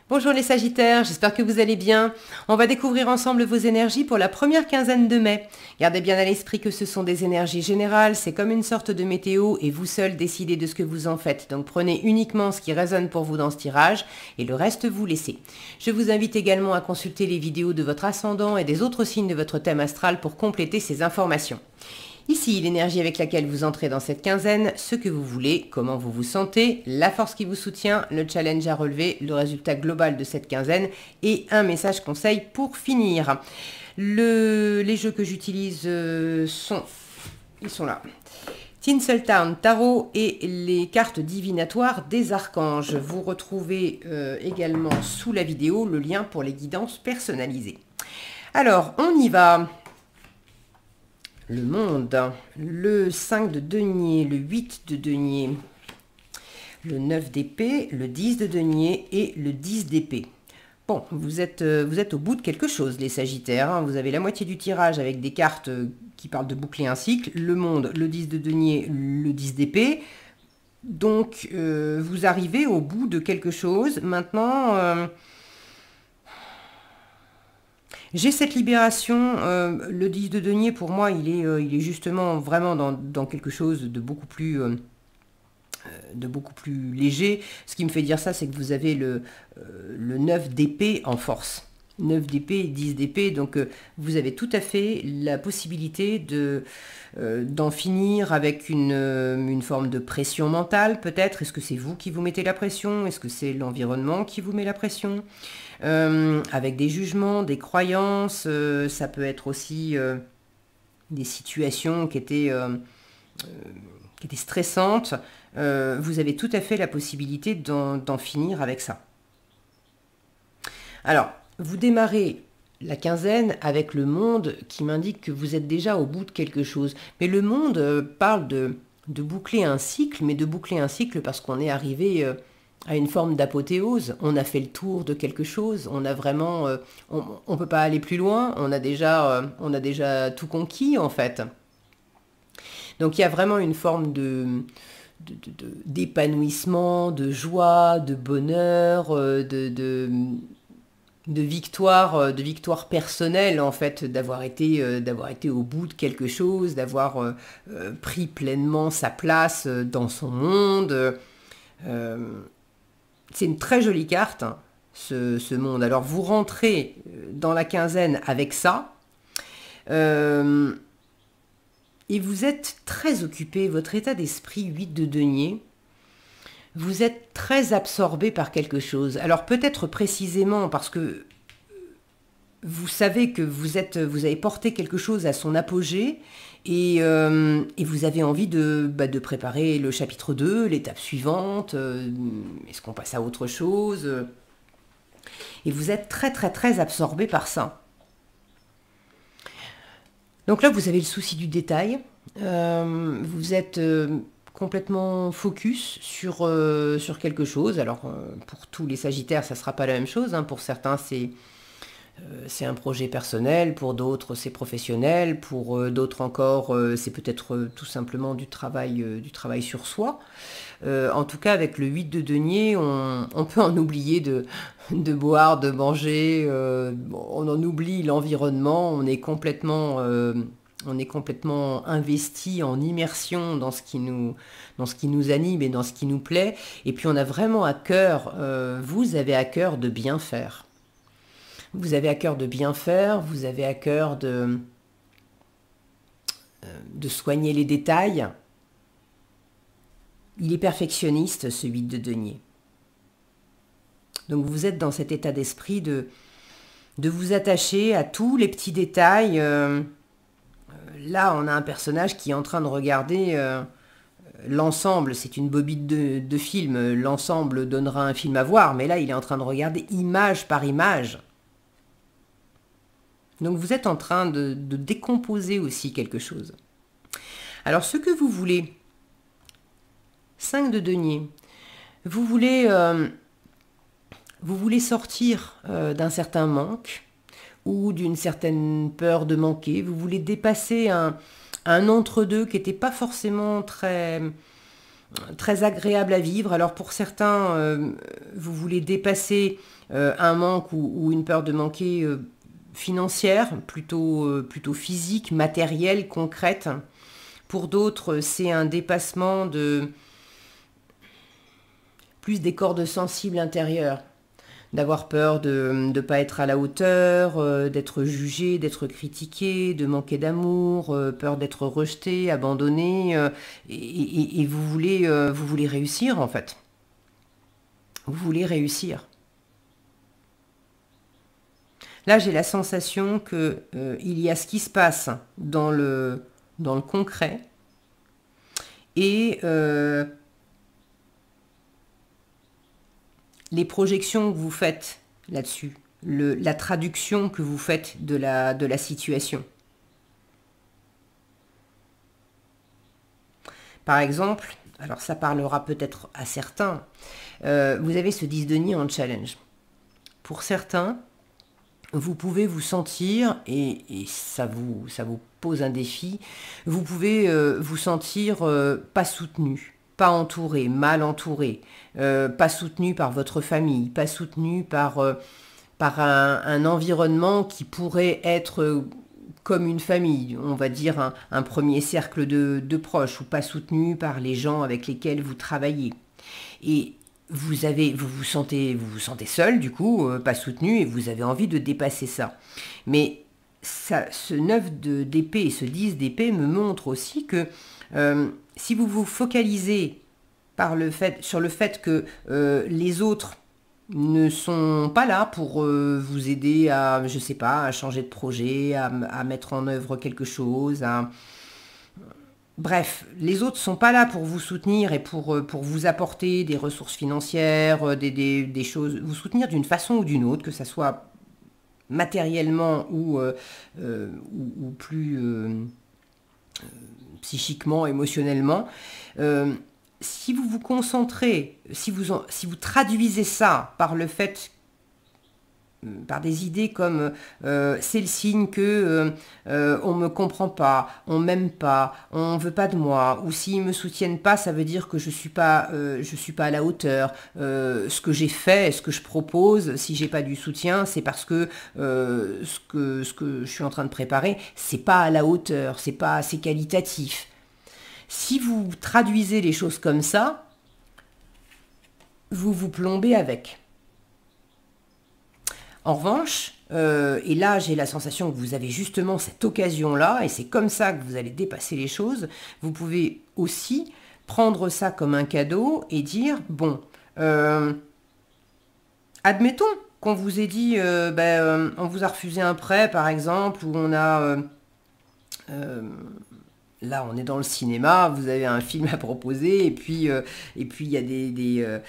Bonjour les Sagittaires, j'espère que vous allez bien. On va découvrir ensemble vos énergies pour la première quinzaine de mai. Gardez bien à l'esprit que ce sont des énergies générales, c'est comme une sorte de météo et vous seul décidez de ce que vous en faites. Donc prenez uniquement ce qui résonne pour vous dans ce tirage et le reste vous laissez. Je vous invite également à consulter les vidéos de votre ascendant et des autres signes de votre thème astral pour compléter ces informations. Ici, l'énergie avec laquelle vous entrez dans cette quinzaine, ce que vous voulez, comment vous vous sentez, la force qui vous soutient, le challenge à relever, le résultat global de cette quinzaine et un message conseil pour finir. Les jeux que j'utilise ils sont là. Tinseltown Tarot et les cartes divinatoires des archanges. Vous retrouvez également sous la vidéo le lien pour les guidances personnalisées. Alors, on y va. Le monde, le 5 de denier, le 8 de denier, le 9 d'épée, le 10 de denier et le 10 d'épée. Bon, vous êtes au bout de quelque chose, les Sagittaires. Hein. Vous avez la moitié du tirage avec des cartes qui parlent de boucler un cycle. Le monde, le 10 de denier, le 10 d'épée. Donc, vous arrivez au bout de quelque chose. Maintenant... j'ai cette libération, le 10 de denier, pour moi, il est justement vraiment dans quelque chose de beaucoup plus léger. Ce qui me fait dire ça, c'est que vous avez le 9 d'épée en force. 9 d'épée, 10 d'épée, donc vous avez tout à fait la possibilité d'en finir avec une forme de pression mentale, peut-être. Est-ce que c'est vous qui vous mettez la pression? Est-ce que c'est l'environnement qui vous met la pression? Avec des jugements, des croyances, ça peut être aussi des situations qui étaient stressantes. Vous avez tout à fait la possibilité d'en finir avec ça. Alors, vous démarrez la quinzaine avec le monde qui m'indique que vous êtes déjà au bout de quelque chose. Mais le monde parle de boucler un cycle, mais de boucler un cycle parce qu'on est arrivé... à une forme d'apothéose, on a fait le tour de quelque chose, on a vraiment, on peut pas aller plus loin, on a déjà tout conquis en fait. Donc il y a vraiment une forme d'épanouissement, de joie, de bonheur, de victoire personnelle en fait, d'avoir été au bout de quelque chose, d'avoir pris pleinement sa place dans son monde. C'est une très jolie carte, hein, ce monde. Alors, vous rentrez dans la quinzaine avec ça. Et vous êtes très occupé. Votre état d'esprit, 8 de denier, vous êtes très absorbé par quelque chose. Alors, peut-être précisément parce que vous savez que vous avez porté quelque chose à son apogée et vous avez envie de préparer le chapitre 2, l'étape suivante, est-ce qu'on passe à autre chose? Et vous êtes très très très absorbé par ça. Donc là, vous avez le souci du détail, vous êtes complètement focus sur quelque chose. Alors, pour tous les Sagittaires, ça ne sera pas la même chose, hein. Pour certains, c'est un projet personnel, pour d'autres c'est professionnel, pour d'autres encore c'est peut-être tout simplement du travail sur soi. En tout cas avec le 8 de denier, on peut en oublier de boire, de manger, on en oublie l'environnement, on est complètement investi en immersion dans ce qui nous anime et dans ce qui nous plaît. Et puis on a vraiment à cœur, vous avez à cœur de bien faire. Vous avez à cœur de bien faire, vous avez à cœur de soigner les détails. Il est perfectionniste, ce 8 de denier. Donc vous êtes dans cet état d'esprit de vous attacher à tous les petits détails. Là, on a un personnage qui est en train de regarder l'ensemble. C'est une bobine de film. L'ensemble donnera un film à voir, mais là, il est en train de regarder image par image. Donc vous êtes en train de décomposer aussi quelque chose. Alors ce que vous voulez, 5 de denier, vous voulez sortir d'un certain manque ou d'une certaine peur de manquer, vous voulez dépasser un entre-deux qui n'était pas forcément très très agréable à vivre. Alors pour certains, vous voulez dépasser un manque ou une peur de manquer financière, plutôt physique, matérielle, concrète. Pour d'autres, c'est un dépassement de plus des cordes sensibles intérieures, d'avoir peur de ne pas être à la hauteur, d'être jugé, d'être critiqué, de manquer d'amour, peur d'être rejeté, abandonné, et vous voulez réussir en fait. Vous voulez réussir. Là, j'ai la sensation que il y a ce qui se passe dans le concret et les projections que vous faites là-dessus, la traduction que vous faites de la situation. Par exemple, alors ça parlera peut-être à certains, vous avez ce 10 de denier en challenge. Pour certains, vous pouvez vous sentir, et ça vous pose un défi, vous pouvez vous sentir pas soutenu, pas entouré, mal entouré, pas soutenu par votre famille, pas soutenu par un environnement qui pourrait être comme une famille, on va dire un premier cercle de proches, ou pas soutenu par les gens avec lesquels vous travaillez. Et vous vous sentez seul, du coup, pas soutenu, et vous avez envie de dépasser ça. Mais ça, ce 9 d'épée et ce 10 d'épée me montre aussi que si vous vous focalisez sur le fait que les autres ne sont pas là pour vous aider à, je sais pas, à changer de projet, à mettre en œuvre quelque chose, Bref, les autres sont pas là pour vous soutenir et pour vous apporter des ressources financières, des choses, vous soutenir d'une façon ou d'une autre, que ça soit matériellement ou plus psychiquement, émotionnellement. Si vous vous concentrez, si vous traduisez ça par le fait par des idées comme c'est le signe que on me comprend pas, on m'aime pas, on veut pas de moi, ou s'ils me soutiennent pas, ça veut dire que je suis pas à la hauteur. Ce que j'ai fait, ce que je propose, si j'ai pas du soutien, c'est parce que ce que je suis en train de préparer, c'est pas à la hauteur, c'est pas assez qualitatif. Si vous traduisez les choses comme ça, vous vous plombez avec. En revanche, et là j'ai la sensation que vous avez justement cette occasion-là, et c'est comme ça que vous allez dépasser les choses, vous pouvez aussi prendre ça comme un cadeau et dire, bon, admettons qu'on vous ait dit, on vous a refusé un prêt par exemple, ou on a... là, on est dans le cinéma, vous avez un film à proposer, et puis il y a des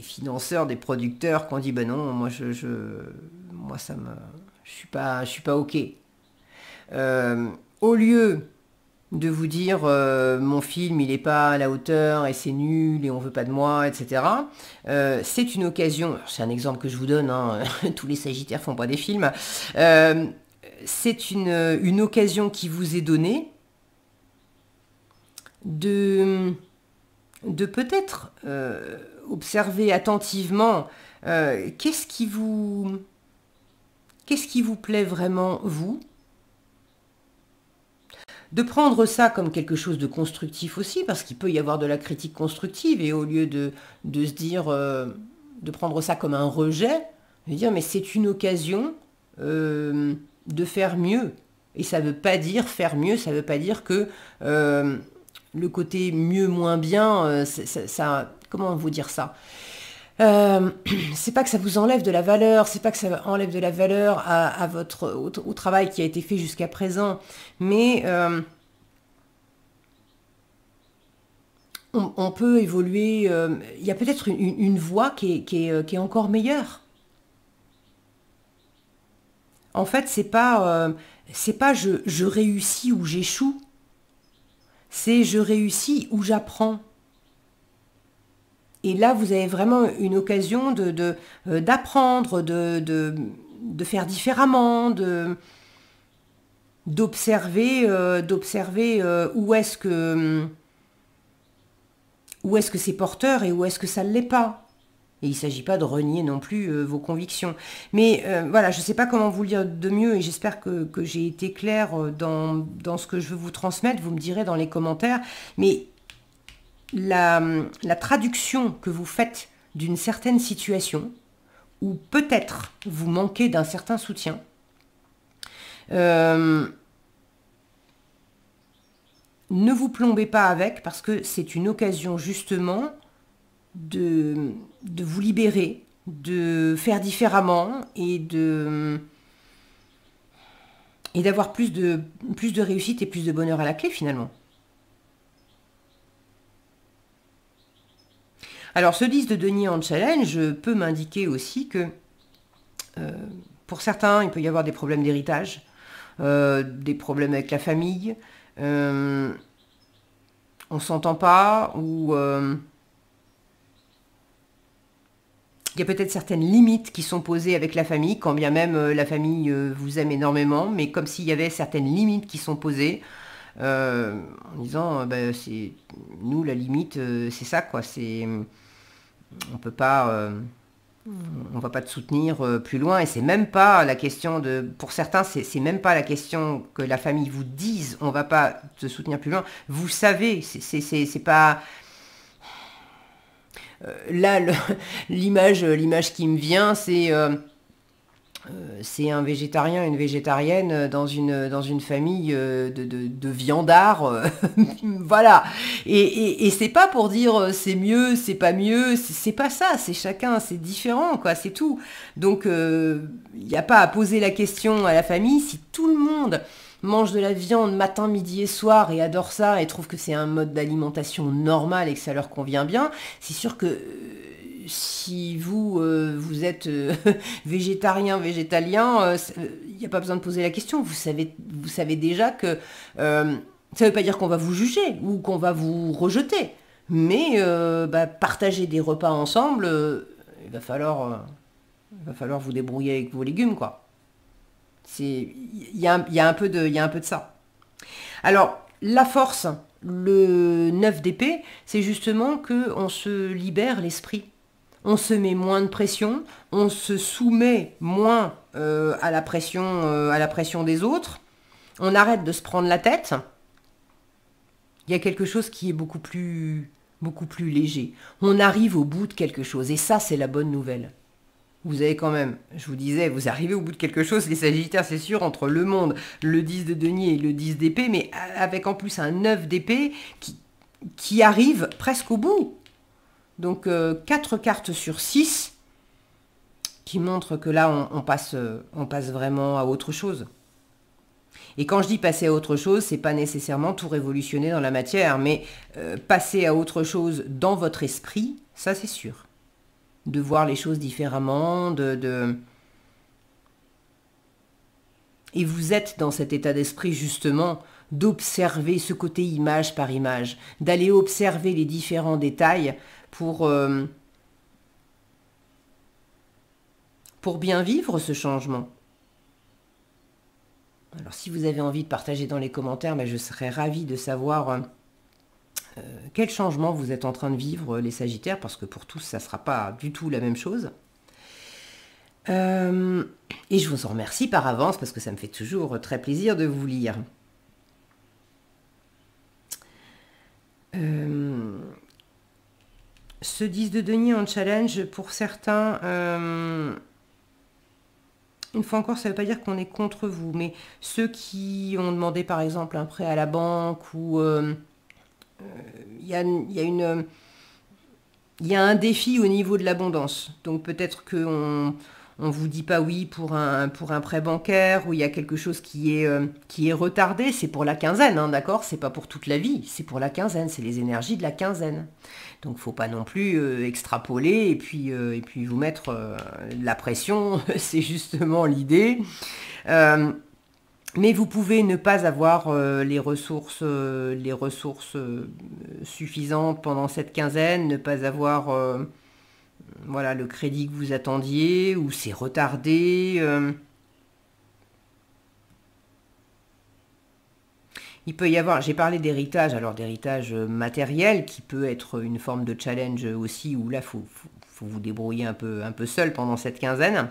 financeurs, des producteurs qui ont dit ben non, moi je suis pas ok. Au lieu de vous dire mon film il est pas à la hauteur et c'est nul et on veut pas de moi, etc. C'est une occasion, c'est un exemple que je vous donne, hein, tous les Sagittaires font pas des films. C'est une occasion qui vous est donnée de peut-être observer attentivement qu'est-ce qui vous plaît vraiment, vous, de prendre ça comme quelque chose de constructif aussi, parce qu'il peut y avoir de la critique constructive, et au lieu de se dire, de prendre ça comme un rejet, de dire mais c'est une occasion de faire mieux. Et ça ne veut pas dire faire mieux, ça ne veut pas dire que le côté mieux, moins bien, ça, comment vous dire ça, c'est pas que ça vous enlève de la valeur, c'est pas que ça enlève de la valeur à au travail qui a été fait jusqu'à présent, mais on peut évoluer, il y a peut-être une voie qui est encore meilleure. En fait, c'est pas je réussis ou j'échoue, c'est je réussis ou j'apprends. Et là, vous avez vraiment une occasion d'apprendre, de faire différemment, d'observer où est-ce que où est-ce que c'est porteur et où est-ce que ça ne l'est pas. Et il ne s'agit pas de renier non plus vos convictions. Mais voilà, je ne sais pas comment vous le dire de mieux et j'espère que j'ai été claire dans ce que je veux vous transmettre. Vous me direz dans les commentaires. Mais la traduction que vous faites d'une certaine situation, où peut-être vous manquez d'un certain soutien, ne vous plombez pas avec parce que c'est une occasion justement de vous libérer, de faire différemment et d'avoir plus de réussite et plus de bonheur à la clé finalement. Alors ce 10 de denier en challenge peut m'indiquer aussi que pour certains il peut y avoir des problèmes d'héritage, des problèmes avec la famille, on s'entend pas ou il y a peut-être certaines limites qui sont posées avec la famille, quand bien même la famille vous aime énormément, mais comme s'il y avait certaines limites qui sont posées, en disant, c'est nous la limite, c'est ça quoi, c'est on peut pas, on va pas te soutenir plus loin, et c'est même pas la question de, pour certains, c'est même pas la question que la famille vous dise, on va pas te soutenir plus loin. Vous savez, c'est pas là, l'image qui me vient, c'est un végétarien, une végétarienne dans une famille de viandards. Voilà. Et c'est pas pour dire c'est mieux, c'est pas mieux, c'est pas ça, c'est chacun, c'est différent, quoi, c'est tout. Donc, il n'y a pas à poser la question à la famille si tout le monde mange de la viande matin, midi et soir et adore ça et trouve que c'est un mode d'alimentation normal et que ça leur convient bien. C'est sûr que si vous êtes végétarien, végétalien, il n'y a pas besoin de poser la question. Vous savez déjà que ça ne veut pas dire qu'on va vous juger ou qu'on va vous rejeter. Mais partager des repas ensemble, il va falloir vous débrouiller avec vos légumes, quoi. Il y a un peu de ça. Alors, la force, le 9 d'épée, c'est justement qu'on se libère l'esprit. On se met moins de pression, on se soumet moins à la pression des autres, on arrête de se prendre la tête. Il y a quelque chose qui est beaucoup plus léger. On arrive au bout de quelque chose, et ça, c'est la bonne nouvelle. Vous avez quand même, je vous disais, vous arrivez au bout de quelque chose, les Sagittaires, c'est sûr, entre le monde, le 10 de denier et le 10 d'épée, mais avec en plus un 9 d'épée qui arrive presque au bout. Donc 4 cartes sur 6 qui montrent que là, on passe vraiment à autre chose. Et quand je dis passer à autre chose, c'est pas nécessairement tout révolutionner dans la matière, mais passer à autre chose dans votre esprit, ça c'est sûr. De voir les choses différemment, Et vous êtes dans cet état d'esprit justement d'observer ce côté image par image, d'aller observer les différents détails pour bien vivre ce changement. Alors si vous avez envie de partager dans les commentaires, je serais ravie de savoir quel changement vous êtes en train de vivre, les Sagittaires, parce que pour tous, ça ne sera pas du tout la même chose. Et je vous en remercie par avance, parce que ça me fait toujours très plaisir de vous lire. Ce 10 de denier en challenge, pour certains, une fois encore, ça ne veut pas dire qu'on est contre vous, mais ceux qui ont demandé par exemple un prêt à la banque ou il y a un défi au niveau de l'abondance. Donc peut-être qu'on ne vous dit pas oui pour un prêt bancaire, ou il y a quelque chose qui est retardé. C'est pour la quinzaine, hein, d'accord? C'est pas pour toute la vie, c'est pour la quinzaine, c'est les énergies de la quinzaine. Donc faut pas non plus extrapoler et puis vous mettre la pression, c'est justement l'idée. Mais vous pouvez ne pas avoir les ressources suffisantes pendant cette quinzaine, ne pas avoir le crédit que vous attendiez, ou c'est retardé. Il peut y avoir, j'ai parlé d'héritage, alors d'héritage matériel qui peut être une forme de challenge aussi, où là, faut vous débrouiller un peu seul pendant cette quinzaine.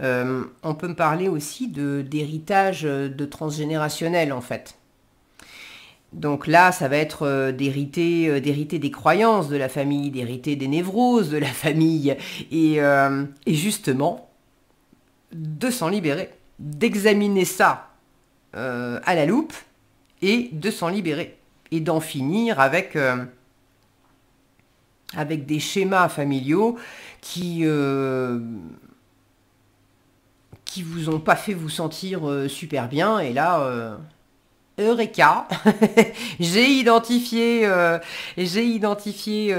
On peut me parler aussi d'héritage de transgénérationnel en fait. Donc là, ça va être d'hériter des croyances de la famille, d'hériter des névroses de la famille, et justement, de s'en libérer, d'examiner ça à la loupe, et de s'en libérer, et d'en finir avec des schémas familiaux qui vous ont pas fait vous sentir super bien, et là... Eureka, j'ai identifié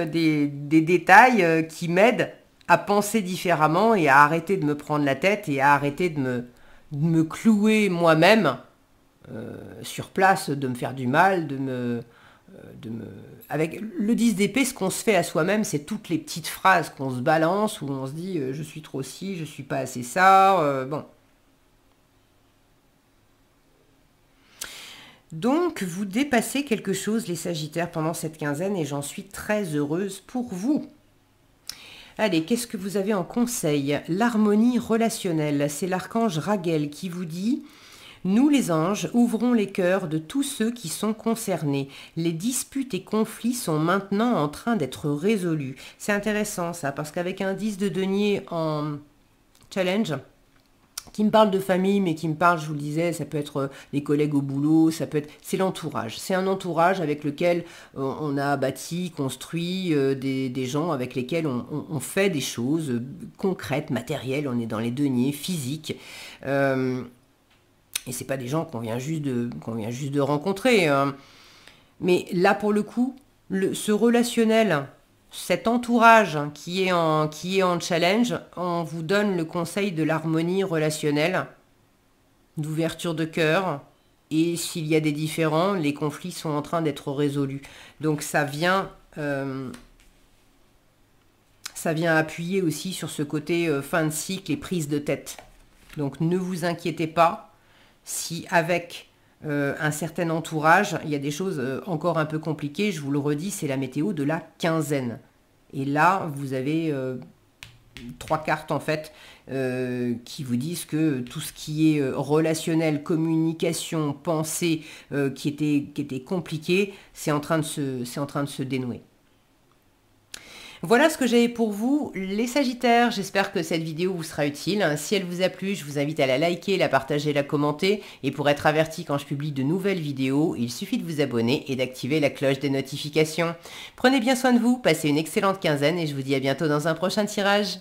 des détails qui m'aident à penser différemment et à arrêter de me prendre la tête et à arrêter de me clouer moi-même sur place, de me faire du mal, Avec le 10 d'épée, ce qu'on se fait à soi-même, c'est toutes les petites phrases qu'on se balance, où on se dit je suis trop ci, je suis pas assez ça, bon. Donc, vous dépassez quelque chose, les Sagittaires, pendant cette quinzaine, et j'en suis très heureuse pour vous. Allez, qu'est-ce que vous avez en conseil? L'harmonie relationnelle, c'est l'archange Raguel qui vous dit « Nous les anges, ouvrons les cœurs de tous ceux qui sont concernés. Les disputes et conflits sont maintenant en train d'être résolus. » C'est intéressant ça, parce qu'avec un 10 de denier en challenge, qui me parle de famille, mais qui me parle, je vous le disais, ça peut être les collègues au boulot, ça peut être... C'est l'entourage. C'est un entourage avec lequel on a bâti, construit des gens avec lesquels on fait des choses concrètes, matérielles. On est dans les deniers, physiques. Et c'est pas des gens qu'on vient juste de rencontrer. Mais là, pour le coup, ce relationnel... Cet entourage qui est en challenge, on vous donne le conseil de l'harmonie relationnelle, d'ouverture de cœur, et s'il y a des différends, les conflits sont en train d'être résolus. Donc ça vient appuyer aussi sur ce côté fin de cycle et prise de tête. Donc ne vous inquiétez pas si avec un certain entourage, il y a des choses encore un peu compliquées. Je vous le redis, c'est la météo de la quinzaine. Et là, vous avez 3 cartes en fait qui vous disent que tout ce qui est relationnel, communication, pensée, qui était compliqué, c'est en train de se dénouer. Voilà ce que j'avais pour vous, les Sagittaires. J'espère que cette vidéo vous sera utile. Si elle vous a plu, je vous invite à la liker, la partager, la commenter. Et pour être averti quand je publie de nouvelles vidéos, il suffit de vous abonner et d'activer la cloche des notifications. Prenez bien soin de vous, passez une excellente quinzaine et je vous dis à bientôt dans un prochain tirage.